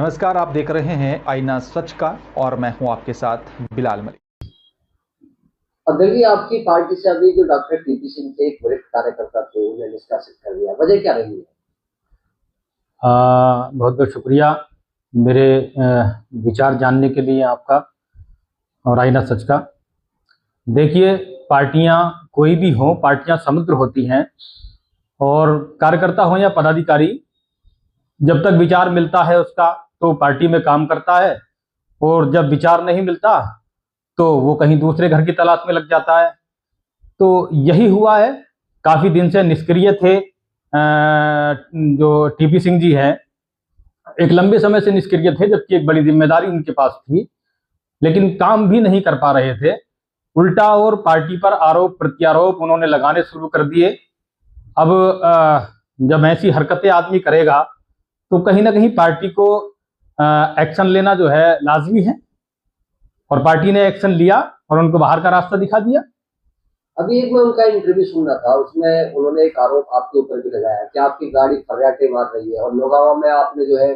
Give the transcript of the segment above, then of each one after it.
नमस्कार, आप देख रहे हैं आईना सच का और मैं हूं आपके साथ बिलाल मलिक। अब देखिए, आपकी पार्टी से अभी जो डॉक्टर टीपी सिंह थे, एक वरिष्ठ कार्यकर्ता थे, उन्हें निष्कासित कर दिया, वजह क्या रही है? बहुत बहुत शुक्रिया मेरे विचार जानने के लिए आपका और आईना सच का। देखिए, पार्टियां कोई भी हो, पार्टियां समुद्र होती हैं और कार्यकर्ता हो या पदाधिकारी, जब तक विचार मिलता है उसका तो पार्टी में काम करता है, और जब विचार नहीं मिलता तो वो कहीं दूसरे घर की तलाश में लग जाता है। तो यही हुआ है। काफ़ी दिन से निष्क्रिय थे जो टीपी सिंह जी हैं, एक लंबे समय से निष्क्रिय थे, जबकि एक बड़ी जिम्मेदारी उनके पास थी, लेकिन काम भी नहीं कर पा रहे थे। उल्टा और पार्टी पर आरोप प्रत्यारोप उन्होंने लगाने शुरू कर दिए। अब जब ऐसी हरकतें आदमी करेगा तो कहीं ना कहीं पार्टी को एक्शन लेना जो है लाजमी है, और पार्टी ने एक्शन लिया और उनको बाहर का रास्ता दिखा दिया। अभी एक मैं उनका इंटरव्यू सुन रहा था, उसमें उन्होंने एक आरोप आपके ऊपर भी लगाया कि आपकी गाड़ी फर्राटे मार रही है, और नौगांवा में आपने जो है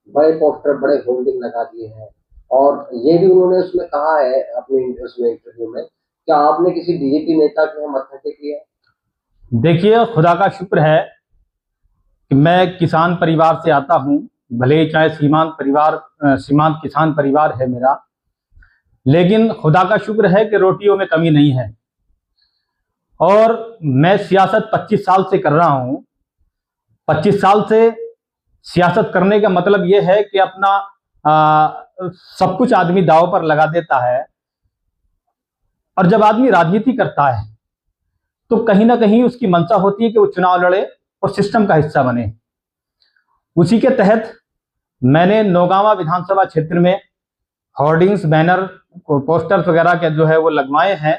बड़े पोस्टर, बड़े होर्डिंग लगा दिए हैं। और ये भी उन्होंने उसमें कहा है अपने उसमें इंटरव्यू में, क्या आपने किसी बीजेपी नेता के यहाँ मत्था टेकी है? देखिए, खुदा का शुक्र है कि मैं किसान परिवार से आता हूं, भले ही चाहे सीमांत किसान परिवार है मेरा, लेकिन खुदा का शुक्र है कि रोटियों में कमी नहीं है। और मैं सियासत 25 साल से कर रहा हूं। 25 साल से सियासत करने का मतलब यह है कि अपना सब कुछ आदमी दांव पर लगा देता है, और जब आदमी राजनीति करता है तो कहीं ना कहीं उसकी मंशा होती है कि वो चुनाव लड़े और सिस्टम का हिस्सा बने। उसी के तहत मैंने नौगांवा विधानसभा क्षेत्र में होर्डिंग्स, बैनर, पोस्टर्स वगैरह के जो है वो लगवाए हैं,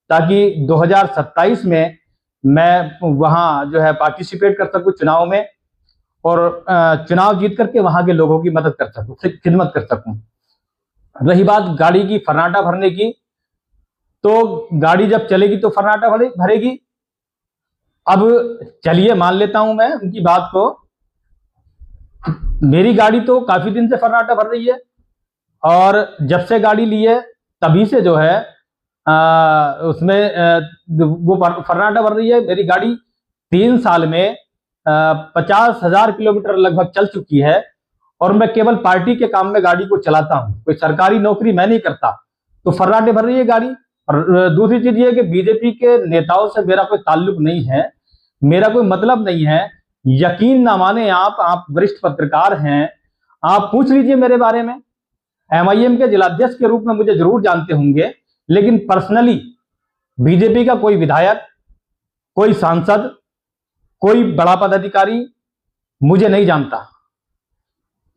ताकि 2027 में मैं वहां जो है पार्टिसिपेट कर सकूं चुनाव में, और चुनाव जीत करके वहां के लोगों की मदद कर सकूं, खिदमत कर सकूं। रही बात गाड़ी की फर्राटा भरने की, तो गाड़ी जब चलेगी तो फर्राटा भरेगी। अब चलिए मान लेता हूं मैं उनकी बात को, मेरी गाड़ी तो काफी दिन से फर्राटा भर रही है, और जब से गाड़ी ली है तभी से जो है उसमें वो फर्राटा भर रही है। मेरी गाड़ी 3 साल में 50,000 किलोमीटर लगभग चल चुकी है, और मैं केवल पार्टी के काम में गाड़ी को चलाता हूं, कोई सरकारी नौकरी मैं नहीं करता, तो फर्राटे भर रही है गाड़ी। और दूसरी चीज ये है कि बीजेपी के नेताओं से मेरा कोई ताल्लुक नहीं है, मेरा कोई मतलब नहीं है। यकीन ना माने आप वरिष्ठ पत्रकार हैं, आप पूछ लीजिए मेरे बारे में। एमआईएम के जिलाध्यक्ष के रूप में मुझे जरूर जानते होंगे, लेकिन पर्सनली बीजेपी का कोई विधायक, कोई सांसद, कोई बड़ा पदाधिकारी मुझे नहीं जानता।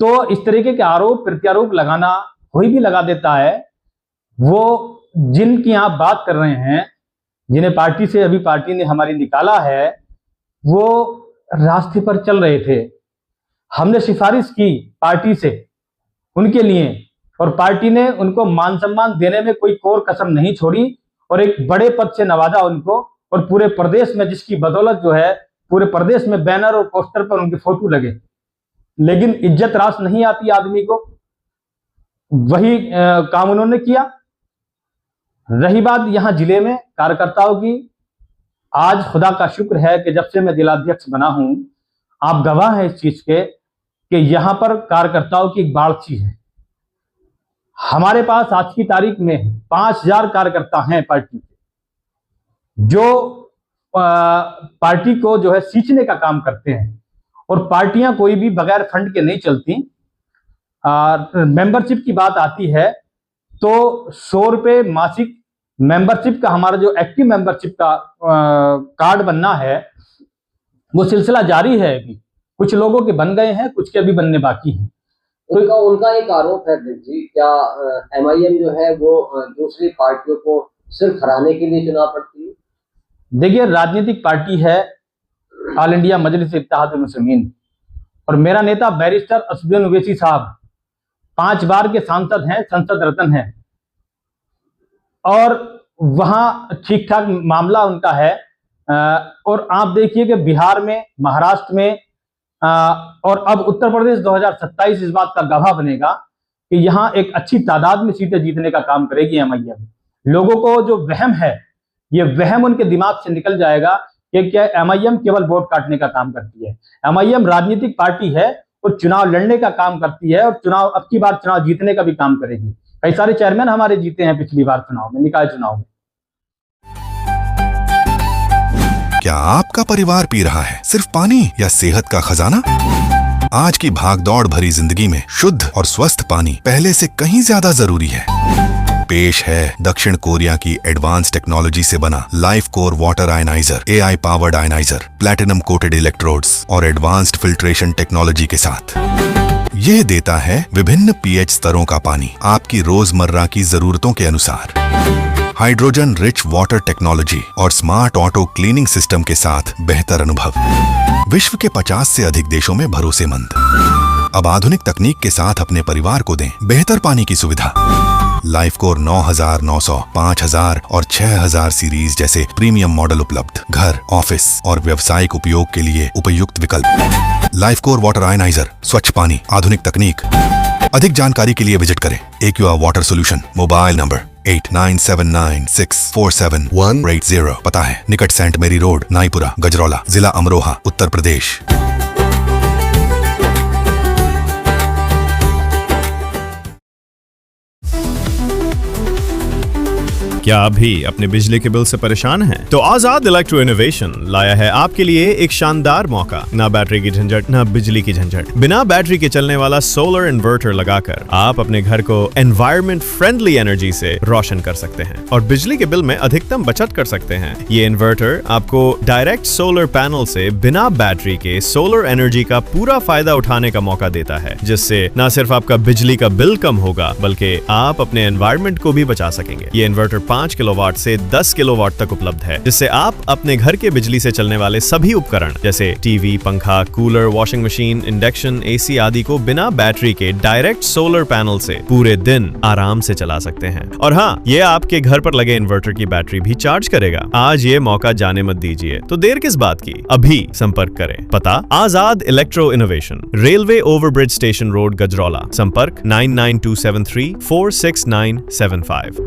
तो इस तरीके के आरोप प्रत्यारोप लगाना कोई भी लगा देता है। वो जिनकी आप बात कर रहे हैं, जिन्हें पार्टी से अभी पार्टी ने हमारी निकाला है, वो रास्ते पर चल रहे थे। हमने सिफारिश की पार्टी से उनके लिए, और पार्टी ने उनको मान सम्मान देने में कोई कोर कसर नहीं छोड़ी, और एक बड़े पद से नवाजा उनको, और पूरे प्रदेश में, जिसकी बदौलत जो है पूरे प्रदेश में बैनर और पोस्टर पर उनके फोटो लगे। लेकिन इज्जत रास नहीं आती आदमी को, वही काम उन्होंने किया। रही बात यहां जिले में कार्यकर्ताओं की, आज खुदा का शुक्र है कि जब से मैं जिलाध्यक्ष बना हूं, आप गवाह हैं इस चीज के कि यहां पर कार्यकर्ताओं की एक बाढ़ सी है। हमारे पास आज की तारीख में 5,000 कार्यकर्ता हैं पार्टी के, जो पार्टी को जो है सींचने का काम करते हैं। और पार्टियां कोई भी बगैर फंड के नहीं चलती। मेंबरशिप की बात आती है तो 100 रुपये मासिक मेंबरशिप का, हमारा जो एक्टिव मेंबरशिप का कार्ड बनना है, वो सिलसिला जारी है। अभी कुछ लोगों के बन गए हैं, कुछ के अभी बनने बाकी हैं। तो उनका एक आरोप है जी, क्या एमआईएम जो है वो दूसरी पार्टियों को सिर्फ हराने के लिए चुनाव लड़ती है? देखिए, राजनीतिक पार्टी है ऑल इंडिया मजलिस इत्तेहादुल मुस्लिमीन, और मेरा नेता बैरिस्टर असदुद्दीन ओवैसी साहब 5 बार के सांसद हैं, संसद रत्न हैं, और वहां ठीक ठाक मामला उनका है। और आप देखिए कि बिहार में, महाराष्ट्र में और अब उत्तर प्रदेश 2027 इस बात का गवाह बनेगा कि यहाँ एक अच्छी तादाद में सीटें जीतने का काम करेगी एमआईएम। लोगों को जो वहम है, ये वहम उनके दिमाग से निकल जाएगा कि क्या एमआईएम केवल वोट काटने का काम करती है। एमआईएम राजनीतिक पार्टी है और चुनाव लड़ने का काम करती है, और चुनाव अब की बार चुनाव जीतने का भी काम करेगी। कई सारे चेयरमैन हमारे जीते हैं पिछली बार चुनाव में, निकाय चुनाव में। क्या आपका परिवार पी रहा है सिर्फ पानी या सेहत का खजाना? आज की भागदौड़ भरी जिंदगी में शुद्ध और स्वस्थ पानी पहले से कहीं ज्यादा जरूरी है। पेश है दक्षिण कोरिया की एडवांस टेक्नोलॉजी से बना life core water ioniser, AI powered ioniser, platinum coated electrodes और एडवांस्ड फिल्ट्रेशन टेक्नोलॉजी के साथ। यह देता है विभिन्न pH स्तरों का पानी आपकी रोजमर्रा की जरूरतों के अनुसार। हाइड्रोजन रिच वाटर टेक्नोलॉजी और स्मार्ट ऑटो क्लीनिंग सिस्टम के साथ बेहतर अनुभव। विश्व के 50 से अधिक देशों में भरोसेमंद। अब आधुनिक तकनीक के साथ अपने परिवार को दें बेहतर पानी की सुविधा। लाइफ कोर 9900, 5000 और 6000 सीरीज जैसे प्रीमियम मॉडल उपलब्ध। घर, ऑफिस और व्यावसायिक उपयोग के लिए उपयुक्त विकल्प। लाइफ कोर वाटर आयनाइजर, स्वच्छ पानी, आधुनिक तकनीक। अधिक जानकारी के लिए विजिट करें aqua water solution. Mobile number 8979647180। पता है निकट सेंट मेरी रोड, नाईपुरा, गजरौला, जिला अमरोहा, उत्तर प्रदेश। क्या आप भी अपने बिजली के बिल से परेशान हैं? तो आजाद इलेक्ट्रो इनोवेशन लाया है आपके लिए एक शानदार मौका। ना बैटरी की झंझट, ना बिजली की झंझट। बिना बैटरी के चलने वाला सोलर इन्वर्टर लगाकर आप अपने घर को एनवायरमेंट फ्रेंडली एनर्जी से रोशन कर सकते हैं और बिजली के बिल में अधिकतम बचत कर सकते हैं। ये इन्वर्टर आपको डायरेक्ट सोलर पैनल से बिना बैटरी के सोलर एनर्जी का पूरा फायदा उठाने का मौका देता है, जिससे न सिर्फ आपका बिजली का बिल कम होगा बल्कि आप अपने एनवायरमेंट को भी बचा सकेंगे। ये इन्वर्टर 5 किलोवाट से 10 किलोवाट तक उपलब्ध है, जिससे आप अपने घर के बिजली से चलने वाले सभी उपकरण जैसे टीवी, पंखा, cooler, washing machine, induction, AC आदि को बिना बैटरी के डायरेक्ट सोलर पैनल से पूरे दिन आराम से चला सकते हैं। और हाँ, ये आपके घर पर लगे इन्वर्टर की बैटरी भी चार्ज करेगा। आज ये मौका जाने मत दीजिए, तो देर किस बात की, अभी संपर्क करें। पता Azad electro innovation, railway overbridge station road, Gajraula. संपर्क 99273466975।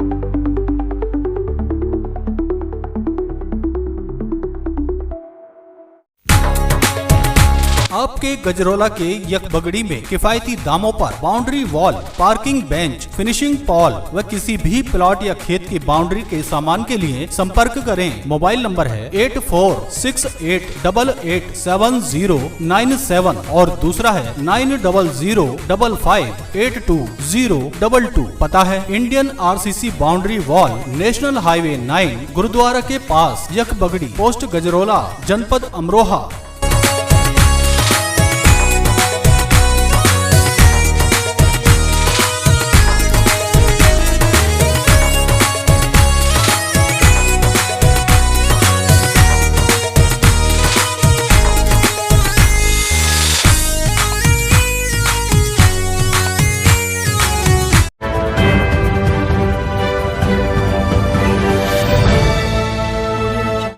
आपके गजरौला के यकबगड़ी में किफायती दामों पर boundary wall, parking bench, finishing Paul व किसी भी प्लॉट या खेत की बाउंड्री के सामान के लिए संपर्क करें। मोबाइल नंबर है 8468887097 और दूसरा है 9005582022। पता है Indian RCC boundary wall, national highway 9, gurdwara के पास, यकबगड़ी, पोस्ट गजरौला, जनपद अमरोहा।